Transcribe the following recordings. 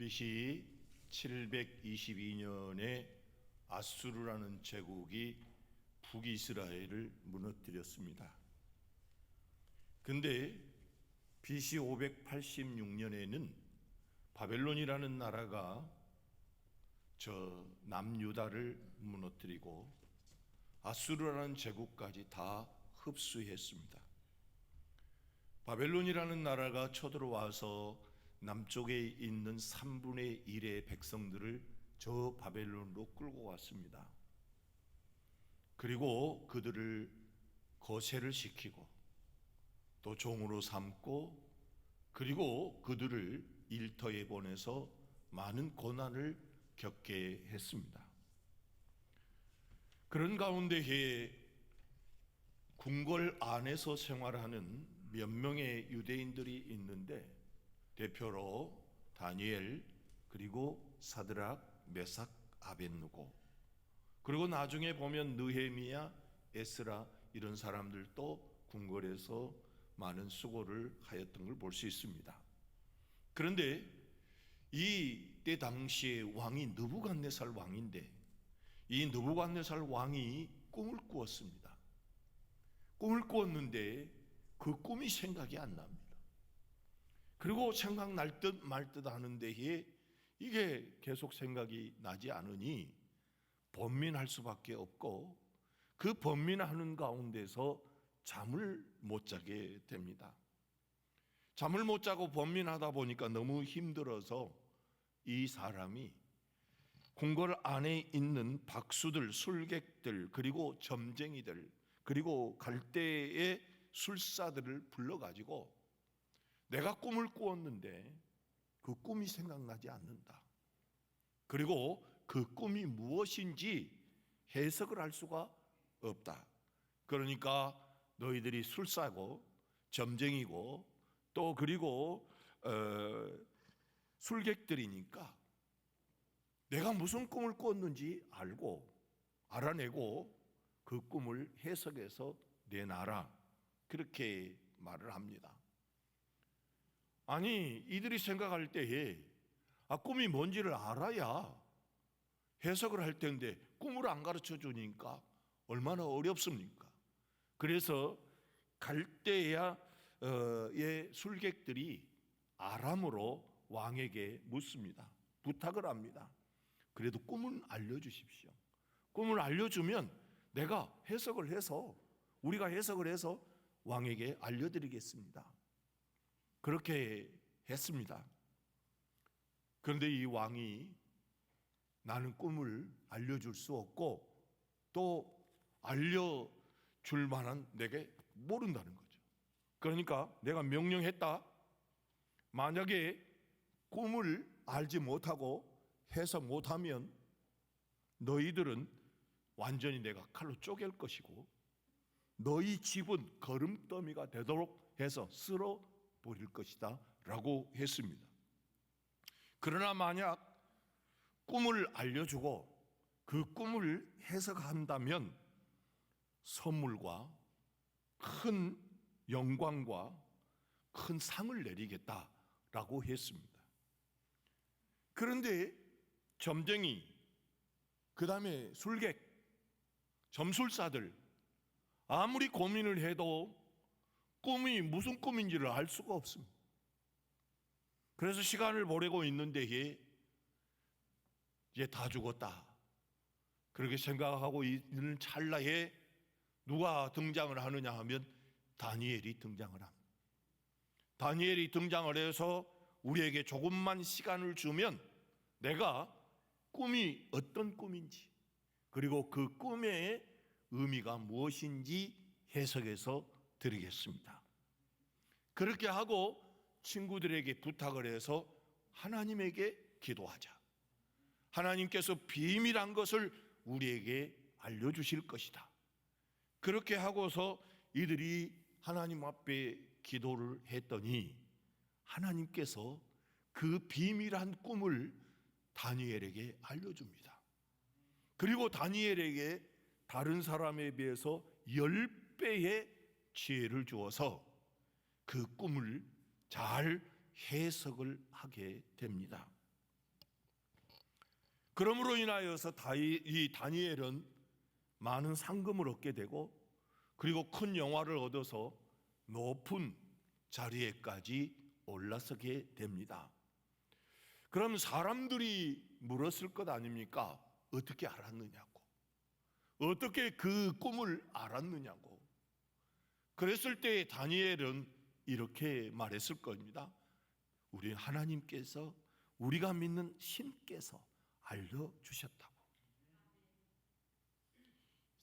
BC 722년에 아수르라는 제국이 북이스라엘을 무너뜨렸습니다. 근데 BC 586년에는 바벨론이라는 나라가 저 남유다를 무너뜨리고 아수르라는 제국까지 다 흡수했습니다. 바벨론이라는 나라가 쳐들어와서 남쪽에 있는 3분의 1의 백성들을 저 바벨론으로 끌고 왔습니다. 그리고 그들을 거세를 시키고 또 종으로 삼고, 그리고 그들을 일터에 보내서 많은 고난을 겪게 했습니다. 그런 가운데에 궁궐 안에서 생활하는 몇 명의 유대인들이 있는데, 대표로 다니엘, 그리고 사드락, 메삭, 아벳느고, 그리고 나중에 보면 느헤미야, 에스라, 이런 사람들도 궁궐에서 많은 수고를 하였던 걸 볼 수 있습니다. 그런데 이때 당시에 왕이 느부갓네살 왕인데, 이 느부갓네살 왕이 꿈을 꾸었습니다. 꿈을 꾸었는데 그 꿈이 생각이 안 납니다. 그리고 생각날 듯 말 듯 하는데 이게 계속 생각이 나지 않으니 번민할 수밖에 없고, 그 번민하는 가운데서 잠을 못 자게 됩니다. 잠을 못 자고 번민하다 보니까 너무 힘들어서 이 사람이 궁궐 안에 있는 박수들, 술객들, 그리고 점쟁이들, 그리고 갈대의 술사들을 불러가지고 내가 꿈을 꾸었는데 그 꿈이 생각나지 않는다. 그리고 그 꿈이 무엇인지 해석을 할 수가 없다. 그러니까 너희들이 술사고 점쟁이고 또 그리고 술객들이니까 내가 무슨 꿈을 꾸었는지 알아내고 그 꿈을 해석해서 내놔라. 그렇게 말을 합니다. 아니, 이들이 생각할 때에 꿈이 뭔지를 알아야 해석을 할 텐데 꿈을 안 가르쳐 주니까 얼마나 어렵습니까? 그래서 갈대아의 술객들이 아람으로 왕에게 묻습니다. 부탁을 합니다. 그래도 꿈은 알려주십시오. 꿈을 알려주면 내가 우리가 해석을 해서 왕에게 알려드리겠습니다. 그렇게 했습니다. 그런데 이 왕이 나는 꿈을 알려줄 수 없고 또 알려줄 만한 내게 모른다는 거죠. 그러니까 내가 명령했다. 만약에 꿈을 알지 못하고 해석 못하면 너희들은 완전히 내가 칼로 쪼갤 것이고 너희 집은 거름더미가 되도록 해서 쓸어버릴 것이다 라고 했습니다. 그러나 만약 꿈을 알려주고 그 꿈을 해석한다면 선물과 큰 영광과 큰 상을 내리겠다라고 했습니다. 그런데 점쟁이, 그 다음에 술객, 점술사들 아무리 고민을 해도 꿈이 무슨 꿈인지를 알 수가 없습니다. 그래서 시간을 보내고 있는데 이제 다 죽었다 그렇게 생각하고 있는 찰나에 누가 등장을 하느냐 하면 다니엘이 등장을 합니다. 다니엘이 등장을 해서 우리에게 조금만 시간을 주면 내가 꿈이 어떤 꿈인지 그리고 그 꿈의 의미가 무엇인지 해석해서 드리겠습니다. 그렇게 하고 친구들에게 부탁을 해서 하나님에게 기도하자. 하나님께서 비밀한 것을 우리에게 알려주실 것이다. 그렇게 하고서 이들이 하나님 앞에 기도를 했더니 하나님께서 그 비밀한 꿈을 다니엘에게 알려줍니다. 그리고 다니엘에게 다른 사람에 비해서 10배의 지혜를 주어서 그 꿈을 잘 해석을 하게 됩니다. 그러므로 인하여서 이 다니엘은 많은 상금을 얻게 되고 그리고 큰 영화를 얻어서 높은 자리에까지 올라서게 됩니다. 그럼 사람들이 물었을 것 아닙니까? 어떻게 알았느냐고, 어떻게 그 꿈을 알았느냐고. 그랬을 때 다니엘은 이렇게 말했을 겁니다. 우리 하나님께서, 우리가 믿는 신께서 알려주셨다고.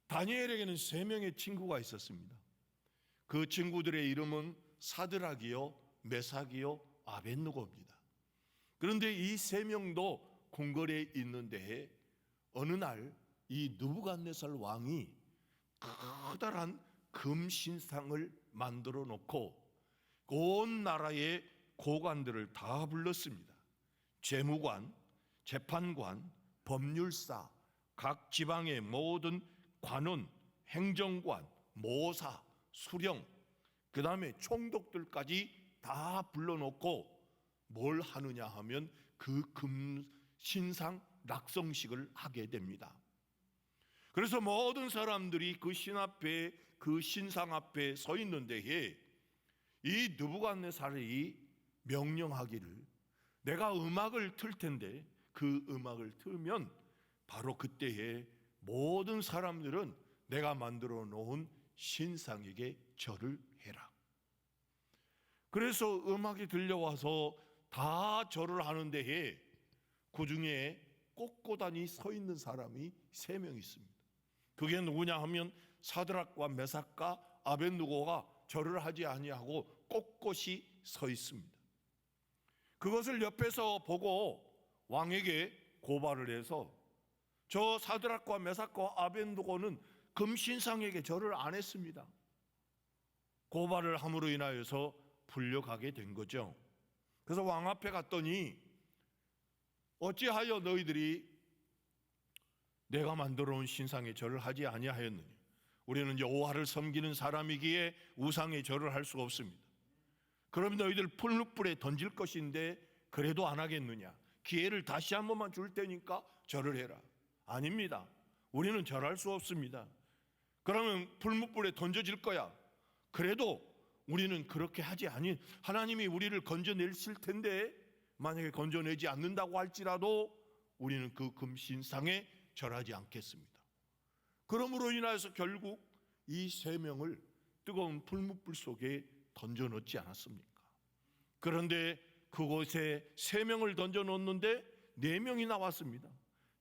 다니엘에게는 3명의 친구가 있었습니다. 그 친구들의 이름은 사드락이요, 메삭이요, 아벳느고입니다. 그런데 이 3명도 궁궐에 있는데 어느 날 이 느부갓네살 왕이 커다란 금신상을 만들어 놓고 온 나라의 고관들을 다 불렀습니다. 재무관, 재판관, 법률사, 각 지방의 모든 관원, 행정관, 모사, 수령, 그 다음에 총독들까지 다 불러놓고 뭘 하느냐 하면 그 금신상 낙성식을 하게 됩니다. 그래서 모든 사람들이 그 신 앞에, 그 신상 앞에 서 있는데 이 느부갓네살이 명령하기를, 내가 음악을 틀 텐데 그 음악을 틀면 바로 그때에 모든 사람들은 내가 만들어 놓은 신상에게 절을 해라. 그래서 음악이 들려와서 다 절을 하는데 그 중에 꼿꼿하니 서 있는 사람이 3명 있습니다. 그게 누구냐 하면 사드락과 메삭과 아벳느고가 절을 하지 아니하고 꼿꼿이 서 있습니다. 그것을 옆에서 보고 왕에게 고발을 해서 저 사드락과 메삭과 아벳느고는 금신상에게 절을 안 했습니다. 고발을 함으로 인하여서 불려가게 된 거죠. 그래서 왕 앞에 갔더니 어찌하여 너희들이 내가 만들어 온 신상에 절을 하지 아니하였느냐? 우리는 여호와를 섬기는 사람이기에 우상에 절을 할 수가 없습니다. 그럼 너희들 풀무불에 던질 것인데 그래도 안 하겠느냐? 기회를 다시 한 번만 줄 테니까 절을 해라. 아닙니다. 우리는 절할 수 없습니다. 그러면 풀무불에 던져질 거야. 그래도 우리는 그렇게 하지 아니, 하나님이 우리를 건져내실 텐데 만약에 건져내지 않는다고 할지라도 우리는 그 금신상에 절하지 않겠습니다. 그러므로 인하여서 결국 이 3명을 뜨거운 풀무불 속에 던져 넣지 않았습니까? 그런데 그곳에 3명을 던져 놓는데 4명이 나왔습니다.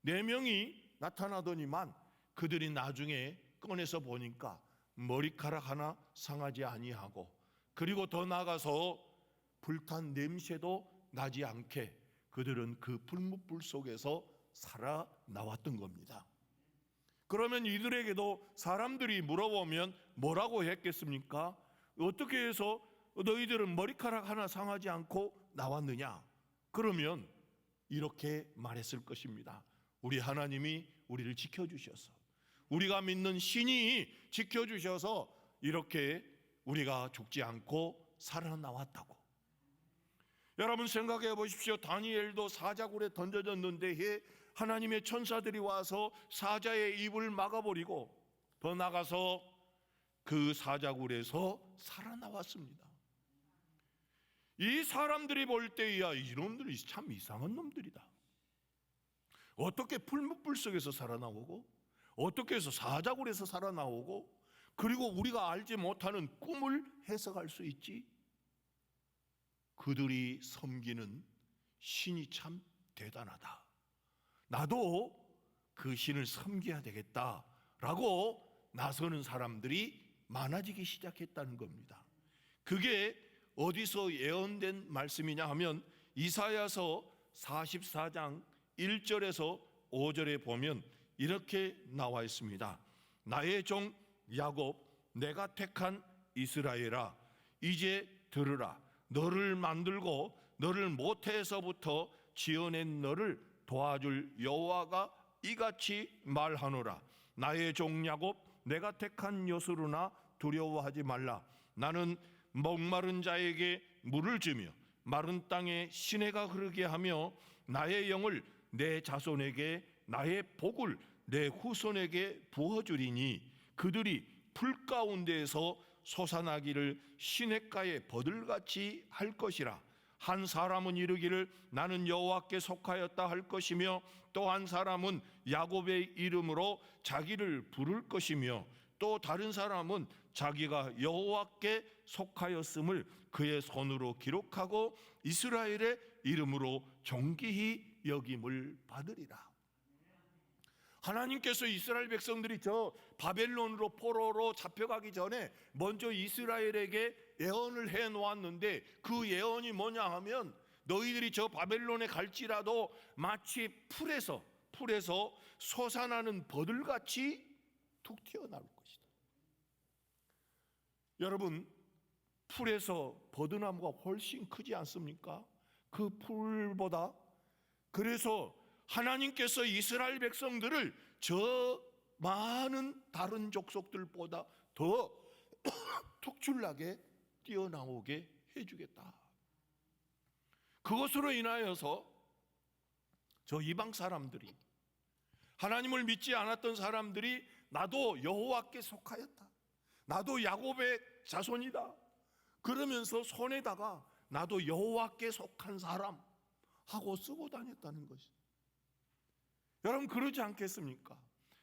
4명이 나타나더니만 그들이 나중에 꺼내서 보니까 머리카락 하나 상하지 아니하고, 그리고 더 나아가서 불탄 냄새도 나지 않게 그들은 그 풀무불 속에서 살아나왔던 겁니다. 그러면 이들에게도 사람들이 물어보면 뭐라고 했겠습니까? 어떻게 해서 너희들은 머리카락 하나 상하지 않고 나왔느냐? 그러면 이렇게 말했을 것입니다. 우리 하나님이 우리를 지켜주셔서, 우리가 믿는 신이 지켜주셔서 이렇게 우리가 죽지 않고 살아나왔다고. 여러분 생각해 보십시오. 다니엘도 사자굴에 던져졌는데 하나님의 천사들이 와서 사자의 입을 막아버리고 더 나가서 그 사자굴에서 살아나왔습니다. 이 사람들이 볼 때야 이놈들이 참 이상한 놈들이다. 어떻게 풀무불 속에서 살아나오고, 어떻게 해서 사자굴에서 살아나오고, 그리고 우리가 알지 못하는 꿈을 해석할 수 있지? 그들이 섬기는 신이 참 대단하다. 나도 그 신을 섬겨야 되겠다라고 나서는 사람들이 많아지기 시작했다는 겁니다. 그게 어디서 예언된 말씀이냐 하면 이사야서 44장 1절에서 5절에 보면 이렇게 나와 있습니다. 나의 종 야곱, 내가 택한 이스라엘아, 이제 들으라. 너를 만들고 너를 모태에서부터 지어낸 너를 도와줄 여호와가 이같이 말하노라. 나의 종 야곱, 내가 택한 요스루나 두려워하지 말라. 나는 목마른 자에게 물을 주며 마른 땅에 시내가 흐르게 하며 나의 영을 내 자손에게 나의 복을 내 후손에게 부어주리니 그들이 풀 가운데에서 솟아나기를 시냇가의 버들같이 할 것이라. 한 사람은 이르기를 나는 여호와께 속하였다 할 것이며 또 한 사람은 야곱의 이름으로 자기를 부를 것이며 또 다른 사람은 자기가 여호와께 속하였음을 그의 손으로 기록하고 이스라엘의 이름으로 존귀히 여김을 받으리라. 하나님께서 이스라엘 백성들이 저 바벨론으로 포로로 잡혀가기 전에 먼저 이스라엘에게 예언을 해 놓았는데, 그 예언이 뭐냐 하면 너희들이 저 바벨론에 갈지라도 마치 풀에서 솟아나는 버들같이 툭 튀어나올 것이다. 여러분, 풀에서 버드나무가 훨씬 크지 않습니까? 그 풀보다. 그래서 하나님께서 이스라엘 백성들을 저 많은 다른 족속들보다 더 특출나게 뛰어나오게 해주겠다. 그것으로 인하여서 저 이방 사람들이, 하나님을 믿지 않았던 사람들이 나도 여호와께 속하였다, 나도 야곱의 자손이다 그러면서 손에다가 나도 여호와께 속한 사람 하고 쓰고 다녔다는 것이. 여러분, 그러지 않겠습니까?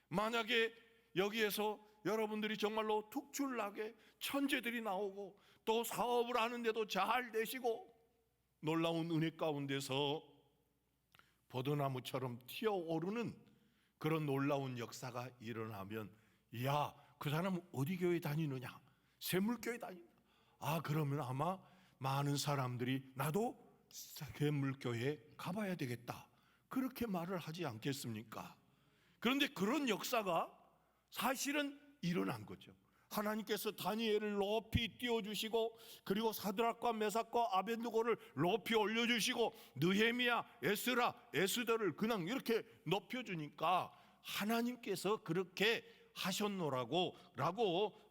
만약에 여기에서 여러분들이 정말로 특출나게 천재들이 나오고 또 사업을 하는데도 잘 되시고 놀라운 은혜 가운데서 버드나무처럼 튀어오르는 그런 놀라운 역사가 일어나면, 야, 그 사람은 어디 교회 다니느냐? 샘물교회 다닌다. 아, 그러면 아마 많은 사람들이 나도 샘물교회에 가봐야 되겠다, 그렇게 말을 하지 않겠습니까? 그런데 그런 역사가 사실은 일어난 거죠. 하나님께서 다니엘을 높이 띄워주시고, 그리고 사드락과 메삭과 아벤느고를 높이 올려주시고, 느헤미야, 에스라, 에스더를 그냥 이렇게 높여주니까 하나님께서 그렇게 하셨노라고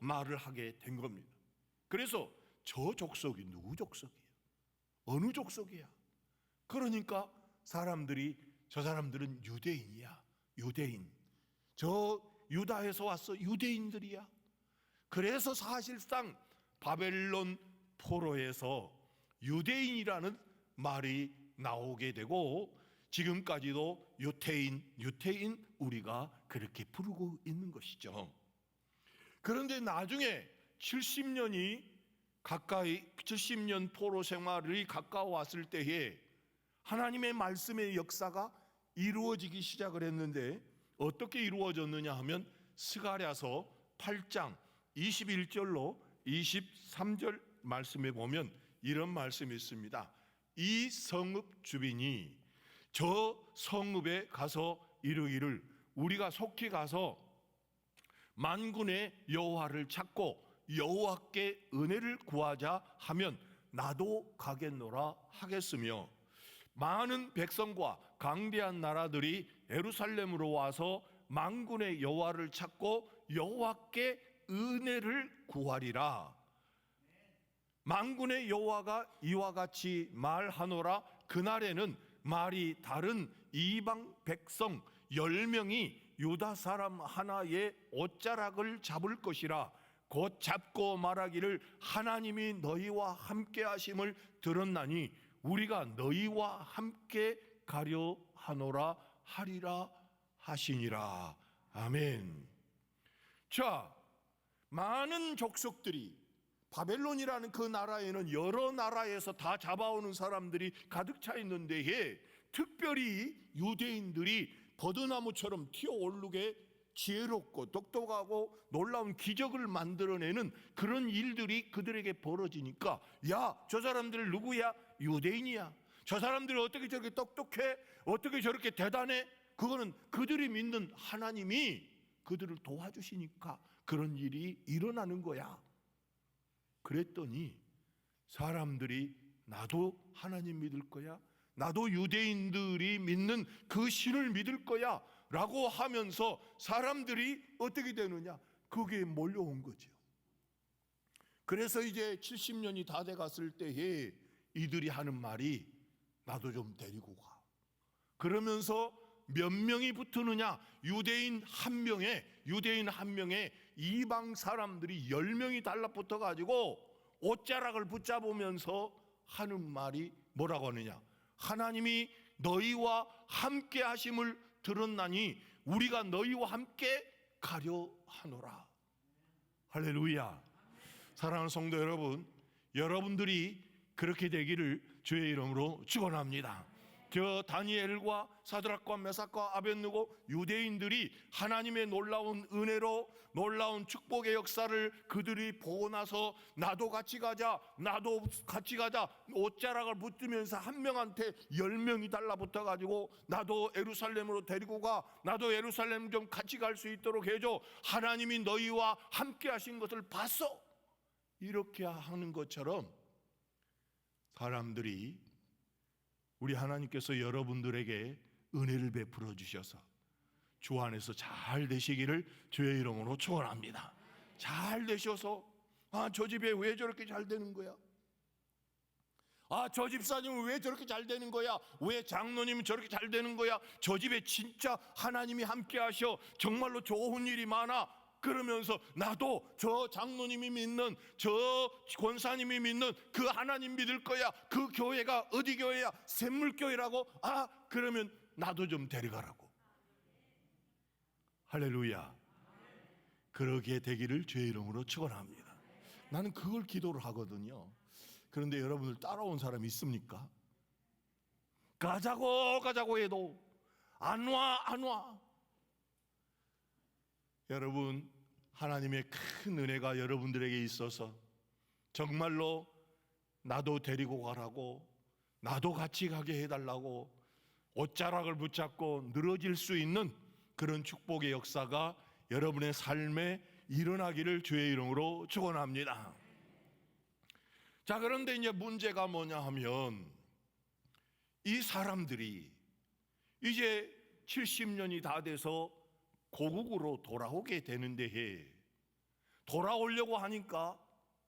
말을 하게 된 겁니다. 그래서 저 족속이 누구 족속이야? 어느 족속이야? 그러니까 사람들이 저 사람들은 유대인이야, 유대인. 저 유다에서 왔어, 유대인들이야. 그래서 사실상 바벨론 포로에서 유대인이라는 말이 나오게 되고 지금까지도 유태인 우리가 그렇게 부르고 있는 것이죠. 그런데 나중에 70년 포로 생활이 가까워왔을 때에 하나님의 말씀의 역사가 이루어지기 시작을 했는데, 어떻게 이루어졌느냐 하면 스가랴서 8장 21절로 23절 말씀에 보면 이런 말씀이 있습니다. 이 성읍 주민이 저 성읍에 가서 이르기를 우리가 속히 가서 만군의 여호와를 찾고 여호와께 은혜를 구하자 하면 나도 가겠노라 하겠으며, 많은 백성과 강대한 나라들이 예루살렘으로 와서 만군의 여호와를 찾고 여호와께 은혜를 구하리라. 만군의 여호와가 이와 같이 말하노라. 그날에는 말이 다른 이방 백성 10명이 유다 사람 하나의 옷자락을 잡을 것이라. 곧 잡고 말하기를 하나님이 너희와 함께 하심을 들었나니 우리가 너희와 함께 가려 하노라 하리라 하시니라. 아멘. 자, 많은 족속들이, 바벨론이라는 그 나라에는 여러 나라에서 다 잡아오는 사람들이 가득 차 있는데, 특별히 유대인들이 버드나무처럼 튀어오르게 지혜롭고 똑똑하고 놀라운 기적을 만들어내는 그런 일들이 그들에게 벌어지니까, 야, 저 사람들 누구야? 유대인이야. 저 사람들이 어떻게 저렇게 똑똑해? 어떻게 저렇게 대단해? 그거는 그들이 믿는 하나님이 그들을 도와주시니까 그런 일이 일어나는 거야. 그랬더니 사람들이 나도 하나님 믿을 거야, 나도 유대인들이 믿는 그 신을 믿을 거야 라고 하면서 사람들이 어떻게 되느냐? 거기에 몰려온 거죠. 그래서 이제 70년이 다 돼갔을 때에 이들이 하는 말이 나도 좀 데리고 가. 그러면서 몇 명이 붙으느냐? 유대인 한 명에 이방 사람들이 10명이 달라붙어 가지고 옷자락을 붙잡으면서 하는 말이 뭐라고 하느냐? 하나님이 너희와 함께 하심을 들었나니 우리가 너희와 함께 가려 하노라. 할렐루야. 사랑하는 성도 여러분, 여러분들이 그렇게 되기를 주의 이름으로 축원합니다. 저 다니엘과 사드락과 메삭과 아벳느고 유대인들이 하나님의 놀라운 은혜로 놀라운 축복의 역사를 그들이 보고 나서 나도 같이 가자 옷자락을 붙으면서 한 명한테 10명이 달라붙어 가지고 나도 예루살렘으로 데리고 가, 나도 예루살렘 좀 같이 갈 수 있도록 해줘, 하나님이 너희와 함께 하신 것을 봤어, 이렇게 하는 것처럼 사람들이 우리 하나님께서 여러분들에게 은혜를 베풀어 주셔서 주 안에서 잘 되시기를 주의 이름으로 축원합니다. 잘 되셔서 저 집에 왜 저렇게 잘 되는 거야? 저 집사님은 왜 저렇게 잘 되는 거야? 왜 장로님은 저렇게 잘 되는 거야? 저 집에 진짜 하나님이 함께 하셔, 정말로 좋은 일이 많아. 그러면서 나도 저 장로님이 믿는, 저 권사님이 믿는 그 하나님 믿을 거야. 그 교회가 어디 교회야? 샘물교회라고? 그러면 나도 좀 데려가라고. 할렐루야. 그러게 되기를 주의 이름으로 축원합니다. 나는 그걸 기도를 하거든요. 그런데 여러분들 따라온 사람이 있습니까? 가자고 해도 안 와. 여러분, 하나님의 큰 은혜가 여러분들에게 있어서 정말로 나도 데리고 가라고, 나도 같이 가게 해달라고 옷자락을 붙잡고 늘어질 수 있는 그런 축복의 역사가 여러분의 삶에 일어나기를 주의 이름으로 축원합니다. 자, 그런데 이제 문제가 뭐냐 하면 이 사람들이 이제 70년이 다 돼서 고국으로 돌아오게 되는데 돌아오려고 하니까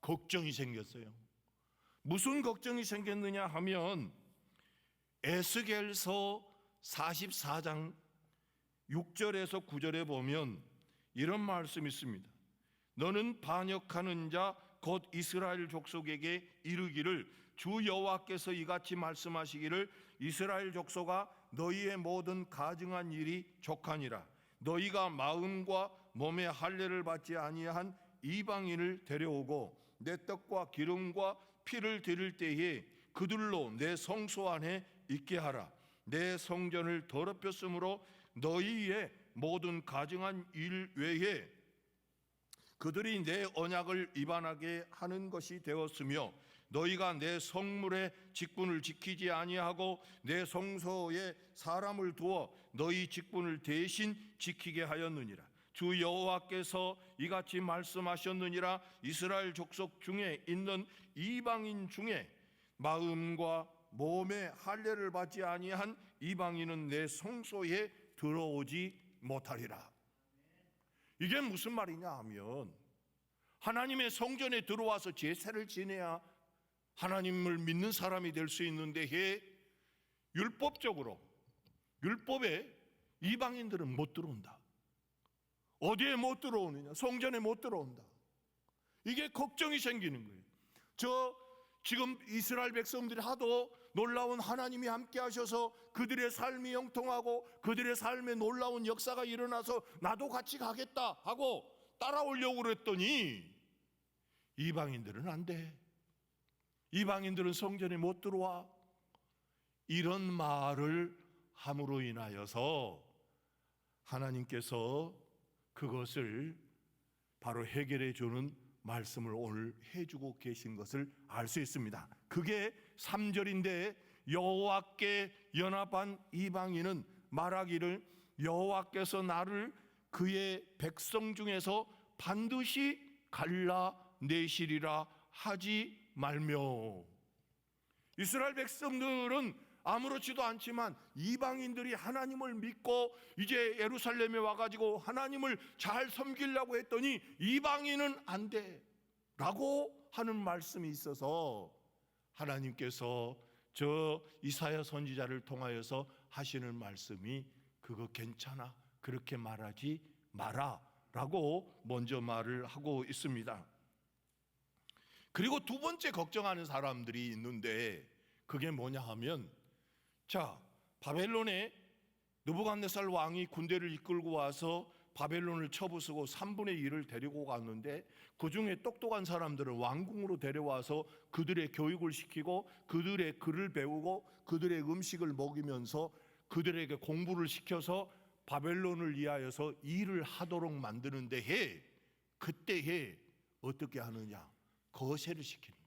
걱정이 생겼어요. 무슨 걱정이 생겼느냐 하면 에스겔서 44장 6절에서 9절에 보면 이런 말씀이 있습니다. 너는 반역하는 자 곧 이스라엘 족속에게 이르기를 주 여호와께서 이같이 말씀하시기를 이스라엘 족속아 너희의 모든 가증한 일이 족하니라. 너희가 마음과 몸의 할례를 받지 아니한 이방인을 데려오고 내 떡과 기름과 피를 드릴 때에 그들로 내 성소 안에 있게 하라. 내 성전을 더럽혔으므로 너희의 모든 가증한 일 외에 그들이 내 언약을 위반하게 하는 것이 되었으며 너희가 내 성물의 직분을 지키지 아니하고 내 성소에 사람을 두어 너희 직분을 대신 지키게 하였느니라. 주 여호와께서 이같이 말씀하셨느니라. 이스라엘 족속 중에 있는 이방인 중에 마음과 몸의 할례를 받지 아니한 이방인은 내 성소에 들어오지 못하리라. 이게 무슨 말이냐 하면 하나님의 성전에 들어와서 제사를 지내야 하나님을 믿는 사람이 될 수 있는데 율법적으로 율법에 이방인들은 못 들어온다. 어디에 못 들어오느냐? 성전에 못 들어온다. 이게 걱정이 생기는 거예요. 지금 이스라엘 백성들이 하도 놀라운 하나님이 함께 하셔서 그들의 삶이 형통하고 그들의 삶에 놀라운 역사가 일어나서 나도 같이 가겠다 하고 따라오려고 그랬더니 이방인들은 안 돼. 이방인들은 성전에 못 들어와. 이런 말을 함으로 인하여서 하나님께서 그것을 바로 해결해 주는 말씀을 오늘 해주고 계신 것을 알 수 있습니다. 그게 3절인데 여호와께 연합한 이방인은 말하기를 여호와께서 나를 그의 백성 중에서 반드시 갈라내시리라 하지 말며. 이스라엘 백성들은 아무렇지도 않지만 이방인들이 하나님을 믿고 이제 예루살렘에 와가지고 하나님을 잘 섬기려고 했더니 이방인은 안 돼 라고 하는 말씀이 있어서 하나님께서 저 이사야 선지자를 통하여서 하시는 말씀이 그거 괜찮아, 그렇게 말하지 마라 라고 먼저 말을 하고 있습니다. 그리고 두 번째 걱정하는 사람들이 있는데 그게 뭐냐 하면, 자, 바벨론에 느부갓네살 왕이 군대를 이끌고 와서 바벨론을 쳐부수고 3분의 1을 데리고 갔는데, 그 중에 똑똑한 사람들을 왕궁으로 데려와서 그들의 교육을 시키고 그들의 글을 배우고 그들의 음식을 먹이면서 그들에게 공부를 시켜서 바벨론을 위하여서 일을 하도록 만드는데 그때에 어떻게 하느냐? 거세를 시키는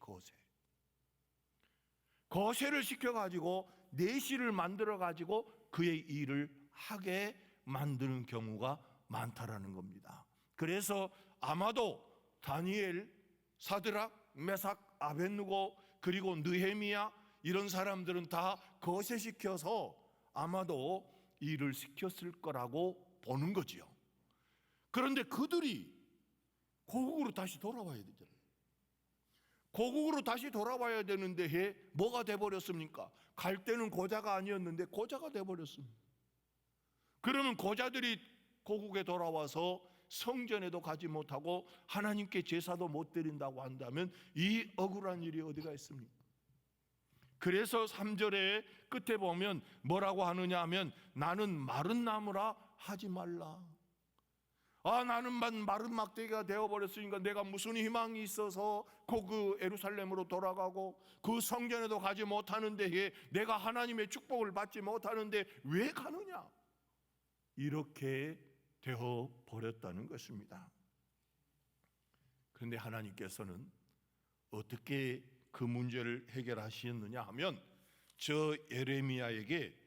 거세를 시켜가지고 내시를 만들어가지고 그의 일을 하게 만드는 경우가 많다라는 겁니다. 그래서 아마도 다니엘, 사드락, 메삭, 아벳느고 그리고 느헤미야 이런 사람들은 다 거세시켜서 아마도 일을 시켰을 거라고 보는 거지요. 그런데 그들이 고국으로 다시 돌아와야 되잖아요. 고국으로 다시 돌아와야 되는데 뭐가 돼버렸습니까? 갈 때는 고자가 아니었는데 고자가 돼버렸습니다. 그러면 고자들이 고국에 돌아와서 성전에도 가지 못하고 하나님께 제사도 못 드린다고 한다면 이 억울한 일이 어디가 있습니까? 그래서 3절의 끝에 보면 뭐라고 하느냐 하면, 나는 마른 나무라 하지 말라. 나는 마른 막대기가 되어버렸으니까 내가 무슨 희망이 있어서 그 예루살렘으로 돌아가고 그 성전에도 가지 못하는데 내가 하나님의 축복을 받지 못하는데 왜 가느냐? 이렇게 되어버렸다는 것입니다. 그런데 하나님께서는 어떻게 그 문제를 해결하셨느냐 하면, 저 예레미야에게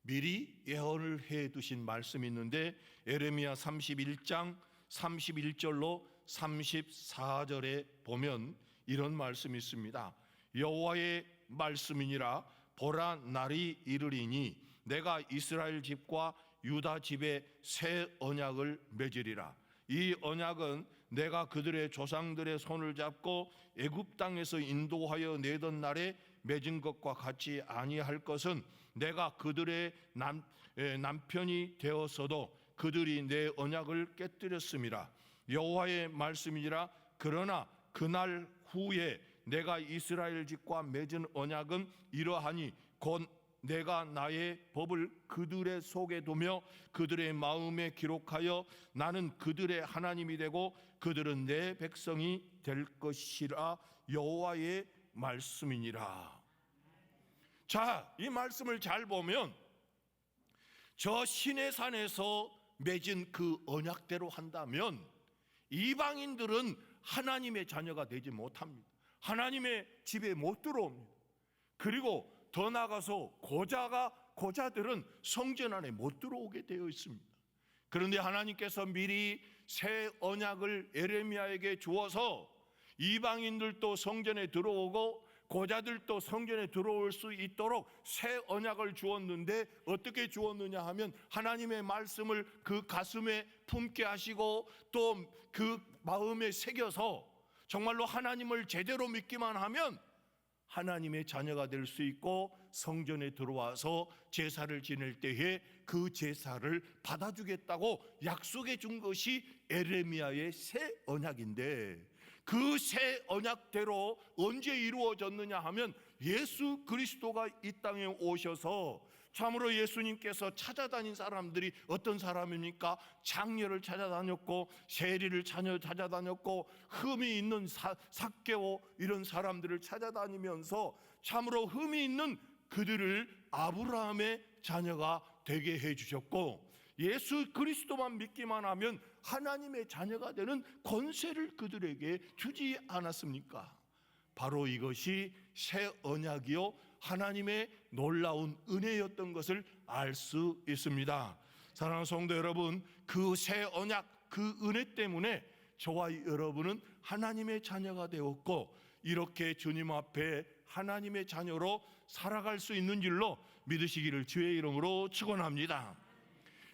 미리 예언을 해두신 말씀이 있는데, 예레미야 31장 31절로 34절에 보면 이런 말씀이 있습니다. 여호와의 말씀이니라. 보라, 날이 이르리니 내가 이스라엘 집과 유다 집에 새 언약을 맺으리라. 이 언약은 내가 그들의 조상들의 손을 잡고 애굽 땅에서 인도하여 내던 날에 맺은 것과 같이 아니할 것은, 내가 그들의 남편이 되었어도 그들이 내 언약을 깨뜨렸음이라. 여호와의 말씀이니라. 그러나 그날 후에 내가 이스라엘 집과 맺은 언약은 이러하니, 곧 내가 나의 법을 그들의 속에 두며 그들의 마음에 기록하여 나는 그들의 하나님이 되고 그들은 내 백성이 될 것이라. 여호와의 말씀이니라. 자, 이 말씀을 잘 보면 저 시내산에서 맺은 그 언약대로 한다면 이방인들은 하나님의 자녀가 되지 못합니다. 하나님의 집에 못 들어옵니다. 그리고 더 나아가서 고자들은 성전 안에 못 들어오게 되어 있습니다. 그런데 하나님께서 미리 새 언약을 예레미야에게 주어서 이방인들도 성전에 들어오고 고자들도 성전에 들어올 수 있도록 새 언약을 주었는데, 어떻게 주었느냐 하면 하나님의 말씀을 그 가슴에 품게 하시고 또 그 마음에 새겨서 정말로 하나님을 제대로 믿기만 하면 하나님의 자녀가 될 수 있고 성전에 들어와서 제사를 지낼 때에 그 제사를 받아주겠다고 약속해 준 것이 예레미야의 새 언약인데, 그 새 언약대로 언제 이루어졌느냐 하면 예수 그리스도가 이 땅에 오셔서, 참으로 예수님께서 찾아다닌 사람들이 어떤 사람입니까? 장녀를 찾아다녔고 세리를 찾아다녔고 흠이 있는 삭개오 이런 사람들을 찾아다니면서 참으로 흠이 있는 그들을 아브라함의 자녀가 되게 해주셨고, 예수 그리스도만 믿기만 하면 하나님의 자녀가 되는 권세를 그들에게 주지 않았습니까? 바로 이것이 새 언약이요 하나님의 놀라운 은혜였던 것을 알 수 있습니다. 사랑하는 성도 여러분, 그 새 언약, 그 은혜 때문에 저와 여러분은 하나님의 자녀가 되었고, 이렇게 주님 앞에 하나님의 자녀로 살아갈 수 있는 줄로 믿으시기를 주의 이름으로 축원합니다.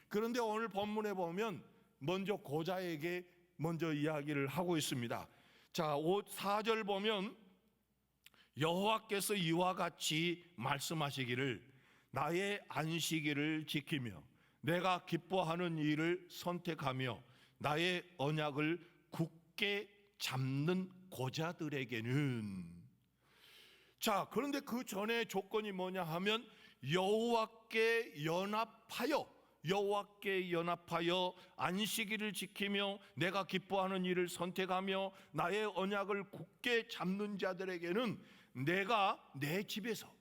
그런데 오늘 본문에 보면 먼저 고자에게 먼저 이야기를 하고 있습니다. 자, 4절 보면 여호와께서 이와 같이 말씀하시기를, 나의 안식일을 지키며 내가 기뻐하는 일을 선택하며 나의 언약을 굳게 잡는 고자들에게는, 자, 그런데 그 전에 조건이 뭐냐 하면 여호와께 연합하여 안식일을 지키며 내가 기뻐하는 일을 선택하며 나의 언약을 굳게 잡는 자들에게는 내가 내 집에서,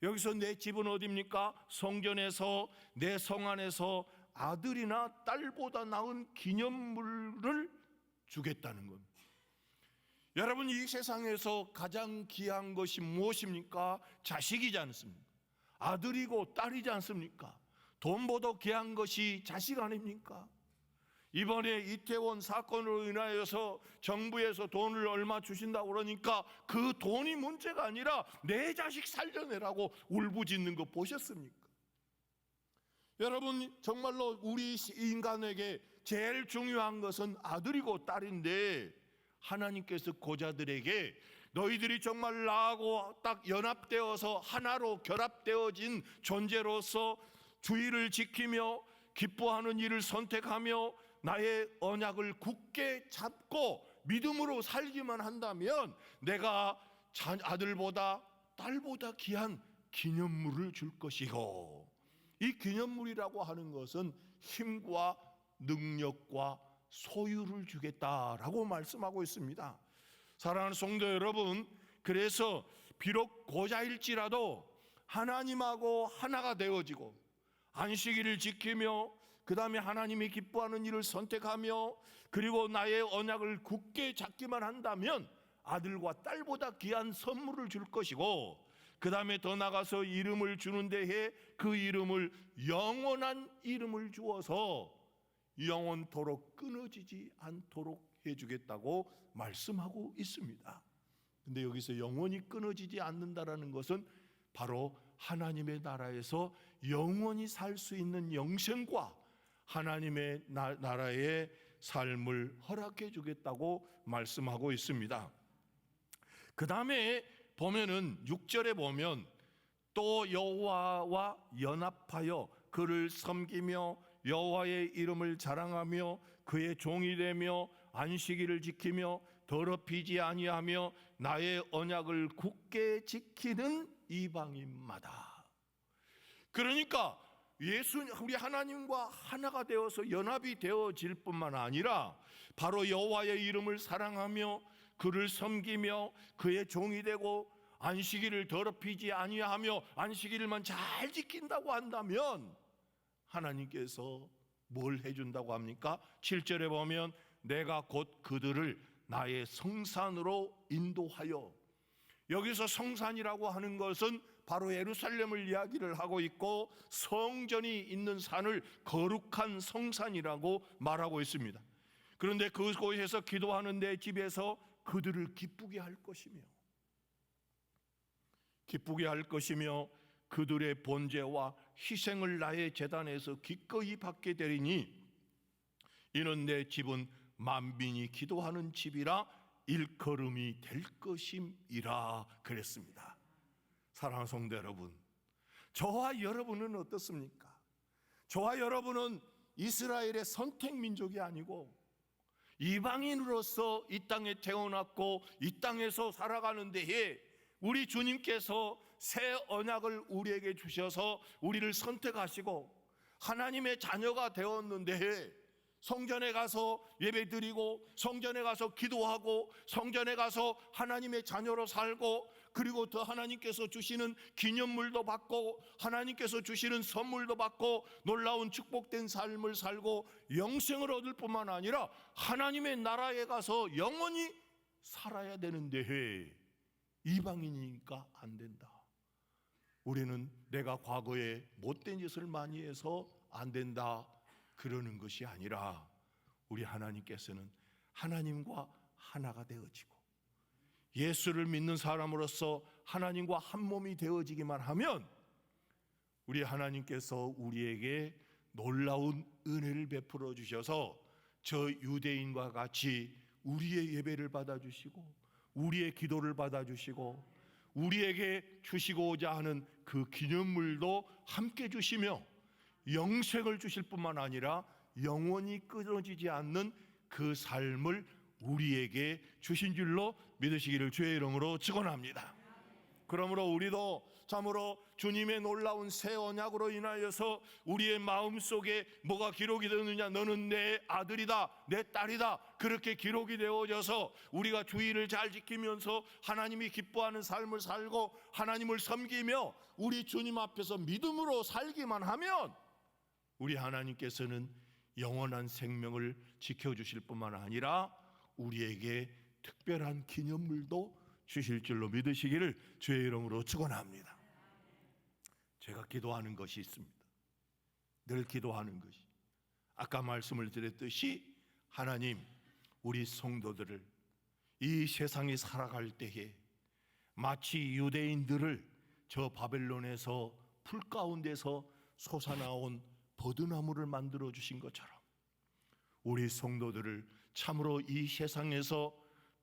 여기서 내 집은 어디입니까? 성전에서, 내 성 안에서 아들이나 딸보다 나은 기념물을 주겠다는 겁니다. 여러분, 이 세상에서 가장 귀한 것이 무엇입니까? 자식이지 않습니까? 아들이고 딸이지 않습니까? 돈보다 귀한 것이 자식 아닙니까? 이번에 이태원 사건으로 인하여서 정부에서 돈을 얼마 주신다고 그러니까 그 돈이 문제가 아니라 내 자식 살려내라고 울부짖는 거 보셨습니까? 여러분, 정말로 우리 인간에게 제일 중요한 것은 아들이고 딸인데, 하나님께서 고자들에게 너희들이 정말 나하고 딱 연합되어서 하나로 결합되어진 존재로서 주의를 지키며 기뻐하는 일을 선택하며 나의 언약을 굳게 잡고 믿음으로 살기만 한다면 내가 아들보다 딸보다 귀한 기념물을 줄 것이고, 이 기념물이라고 하는 것은 힘과 능력과 소유를 주겠다라고 말씀하고 있습니다. 사랑하는 성도 여러분, 그래서 비록 고자일지라도 하나님하고 하나가 되어지고 안식일을 지키며 그 다음에 하나님이 기뻐하는 일을 선택하며 그리고 나의 언약을 굳게 잡기만 한다면 아들과 딸보다 귀한 선물을 줄 것이고, 그 다음에 더 나가서 이름을 주는 데에 그 이름을 영원한 이름을 주어서 영원토록 끊어지지 않도록 해주겠다고 말씀하고 있습니다. 근데 여기서 영원히 끊어지지 않는다라는 것은 바로 하나님의 나라에서 영원히 살 수 있는 영생과 하나님의 나라의 삶을 허락해 주겠다고 말씀하고 있습니다. 그 다음에 보면은 6절에 보면 또 여호와와 연합하여 그를 섬기며 여호와의 이름을 자랑하며 그의 종이 되며 안식일을 지키며 더럽히지 아니하며 나의 언약을 굳게 지키는 이방인마다. 그러니까 우리 하나님과 하나가 되어서 연합이 되어질 뿐만 아니라 바로 여호와의 이름을 사랑하며 그를 섬기며 그의 종이 되고 안식일을 더럽히지 아니하며 안식일만 잘 지킨다고 한다면 하나님께서 뭘 해준다고 합니까? 7절에 보면 내가 곧 그들을 나의 성산으로 인도하여, 여기서 성산이라고 하는 것은 바로 예루살렘을 이야기를 하고 있고 성전이 있는 산을 거룩한 성산이라고 말하고 있습니다. 그런데 그곳에서 기도하는 내 집에서 그들을 기쁘게 할 것이며 그들의 번제와 희생을 나의 제단에서 기꺼이 받게 되리니 이는 내 집은 만민이 기도하는 집이라 일컬음이 될 것임이라 그랬습니다. 사랑하는 성도 여러분, 저와 여러분은 어떻습니까? 저와 여러분은 이스라엘의 선택 민족이 아니고 이방인으로서 이 땅에 태어났고 이 땅에서 살아가는 데에 우리 주님께서 새 언약을 우리에게 주셔서 우리를 선택하시고 하나님의 자녀가 되었는데 성전에 가서 예배드리고 성전에 가서 기도하고 성전에 가서 하나님의 자녀로 살고 그리고 더 하나님께서 주시는 기념물도 받고 하나님께서 주시는 선물도 받고 놀라운 축복된 삶을 살고 영생을 얻을 뿐만 아니라 하나님의 나라에 가서 영원히 살아야 되는데 이방인이니까 안 된다. 우리는 내가 과거에 못된 짓을 많이 해서 안 된다 그러는 것이 아니라 우리 하나님께서는 하나님과 하나가 되어지고 예수를 믿는 사람으로서 하나님과 한 몸이 되어지기만 하면 우리 하나님께서 우리에게 놀라운 은혜를 베풀어 주셔서 저 유대인과 같이 우리의 예배를 받아주시고 우리의 기도를 받아주시고 우리에게 주시고자 하는 그 기념물도 함께 주시며 영생을 주실 뿐만 아니라 영원히 끊어지지 않는 그 삶을 우리에게 주신 줄로 믿으시기를 주의 이름으로 축원합니다. 그러므로 우리도 참으로 주님의 놀라운 새 언약으로 인하여서 우리의 마음속에 뭐가 기록이 되느냐, 너는 내 아들이다, 내 딸이다, 그렇게 기록이 되어져서 우리가 주의를 잘 지키면서 하나님이 기뻐하는 삶을 살고 하나님을 섬기며 우리 주님 앞에서 믿음으로 살기만 하면 우리 하나님께서는 영원한 생명을 지켜주실 뿐만 아니라 우리에게 특별한 기념물도 주실 줄로 믿으시기를 주의 이름으로 축원합니다. 제가 기도하는 것이 있습니다. 늘 기도하는 것이, 아까 말씀을 드렸듯이 하나님, 우리 성도들을 이 세상에 살아갈 때에 마치 유대인들을 저 바벨론에서 풀 가운데서 솟아나온 버드나무를 만들어 주신 것처럼 우리 성도들을 참으로 이 세상에서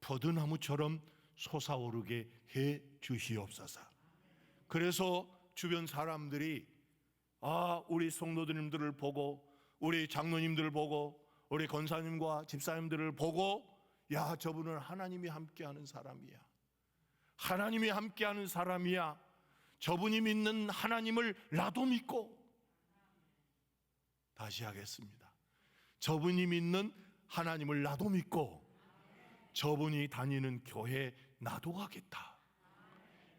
버드나무처럼 솟아오르게 해 주시옵소서. 그래서 주변 사람들이 우리 성도님들을 보고, 우리 장로님들을 보고, 우리 권사님과 집사님들을 보고, 야, 저분은 하나님이 함께하는 사람이야, 하나님이 함께하는 사람이야, 저분이 믿는 하나님을 나도 믿고, 다시 하겠습니다, 저분이 믿는 하나님을 나도 믿고 저분이 다니는 교회 나도 가겠다.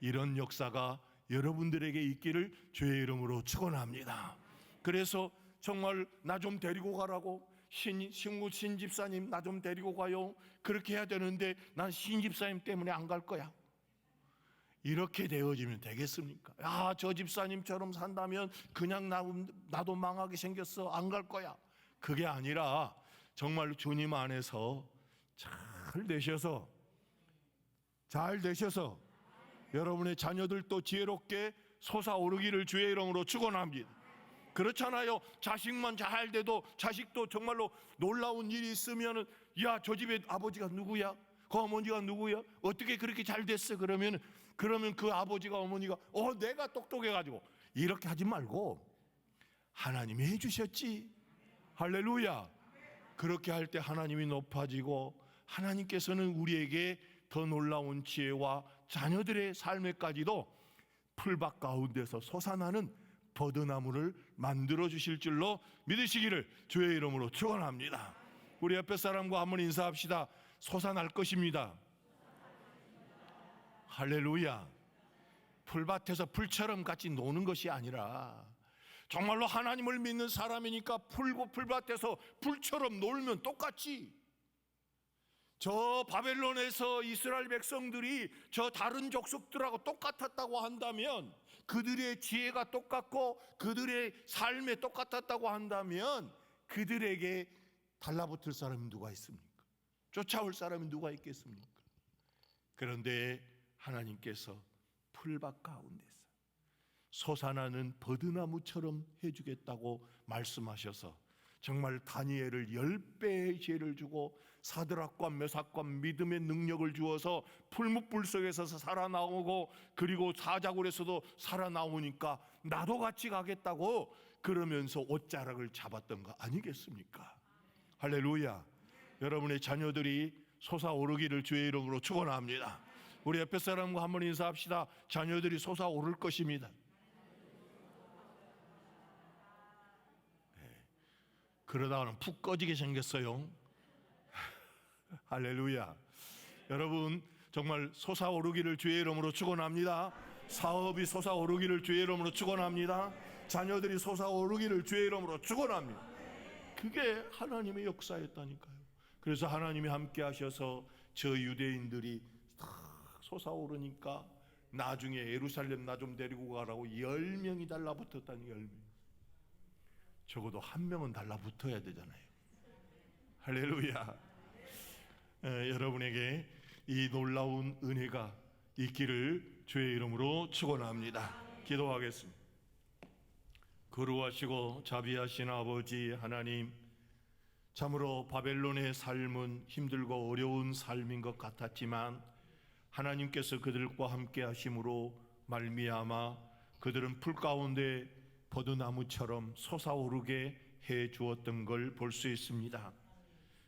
이런 역사가 여러분들에게 있기를 주의 이름으로 축원합니다. 그래서 정말 나 좀 데리고 가라고, 신 집사님 나 좀 데리고 가요, 그렇게 해야 되는데 난 신 집사님 때문에 안 갈 거야, 이렇게 되어지면 되겠습니까? 저 집사님처럼 산다면 그냥 나도 망하게 생겼어, 안 갈 거야. 그게 아니라 정말 주님 안에서 잘 되셔서 여러분의 자녀들도 지혜롭게 솟아오르기를 주의 이름으로 축원합니다. 그렇잖아요. 자식만 잘 돼도, 자식도 정말로 놀라운 일이 있으면은, 야, 저 집에 아버지가 누구야? 그 어머니가 누구야? 어떻게 그렇게 잘 됐어? 그러면 그 아버지가 어머니가 내가 똑똑해가지고, 이렇게 하지 말고 하나님이 해주셨지. 할렐루야. 그렇게 할 때 하나님이 높아지고 하나님께서는 우리에게 더 놀라운 지혜와 자녀들의 삶에까지도 풀밭 가운데서 솟아나는 버드나무를 만들어 주실 줄로 믿으시기를 주의 이름으로 축원합니다. 우리 옆에 사람과 한번 인사합시다. 솟아날 것입니다. 할렐루야. 풀밭에서 풀처럼 같이 노는 것이 아니라 정말로 하나님을 믿는 사람이니까 풀밭에서 풀처럼 놀면 똑같이, 저 바벨론에서 이스라엘 백성들이 저 다른 족속들하고 똑같았다고 한다면, 그들의 지혜가 똑같고 그들의 삶에 똑같았다고 한다면 그들에게 달라붙을 사람이 누가 있습니까? 쫓아올 사람이 누가 있겠습니까? 그런데 하나님께서 풀밭 가운데서 솟아나는 버드나무처럼 해주겠다고 말씀하셔서 정말 다니엘을 10배의 지혜를 주고 사드락과 메삭과 믿음의 능력을 주어서 풀무불 속에서 살아나오고, 그리고 사자굴에서도 살아나오니까 나도 같이 가겠다고 그러면서 옷자락을 잡았던 거 아니겠습니까? 할렐루야. 여러분의 자녀들이 솟아오르기를 주의 이름으로 축원합니다. 우리 옆에 사람과 한번 인사합시다. 자녀들이 솟아오를 것입니다. 그러다가는 푹 꺼지게 생겼어요. 할렐루야. 여러분 정말 솟아오르기를 주의 이름으로 축원합니다. 사업이 솟아오르기를 주의 이름으로 축원합니다. 자녀들이 솟아오르기를 주의 이름으로 축원합니다. 그게 하나님의 역사였다니까요. 그래서 하나님이 함께 하셔서 저 유대인들이 솟아오르니까 나중에 예루살렘 나 좀 데리고 가라고 10명이 달라붙었다니. 10명. 적어도 한 명은 달라붙어야 되잖아요. 할렐루야. 여러분에게 이 놀라운 은혜가 있기를 주의 이름으로 축원합니다. 기도하겠습니다. 거룩하시고 자비하신 아버지 하나님, 참으로 바벨론의 삶은 힘들고 어려운 삶인 것 같았지만 하나님께서 그들과 함께 하심으로 말미암아 그들은 풀 가운데 버드나무처럼 솟아오르게 해 주었던 걸 볼 수 있습니다.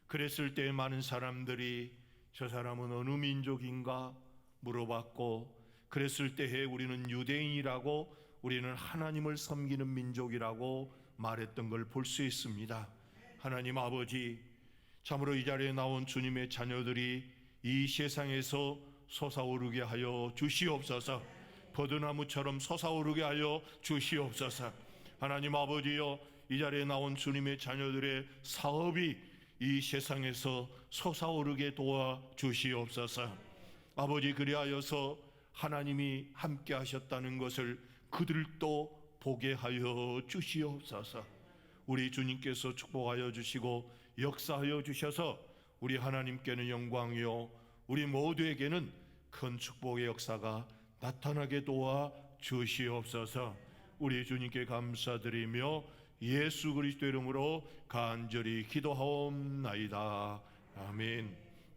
그랬을 때 많은 사람들이 저 사람은 어느 민족인가 물어봤고, 그랬을 때에 우리는 유대인이라고, 우리는 하나님을 섬기는 민족이라고 말했던 걸 볼 수 있습니다. 하나님 아버지, 참으로 이 자리에 나온 주님의 자녀들이 이 세상에서 솟아오르게 하여 주시옵소서. 버드나무처럼 솟아오르게 하여 주시옵소서. 하나님 아버지여, 이 자리에 나온 주님의 자녀들의 사업이 이 세상에서 솟아오르게 도와 주시옵소서. 아버지, 그리하여서 하나님이 함께 하셨다는 것을 그들도 보게 하여 주시옵소서. 우리 주님께서 축복하여 주시고 역사하여 주셔서 우리 하나님께는 영광이요 우리 모두에게는 큰 축복의 역사가 나타나게 도와 주시옵소서. 우리 주님께 감사드리며 예수 그리스도 이름으로 간절히 기도하옵나이다. 아멘.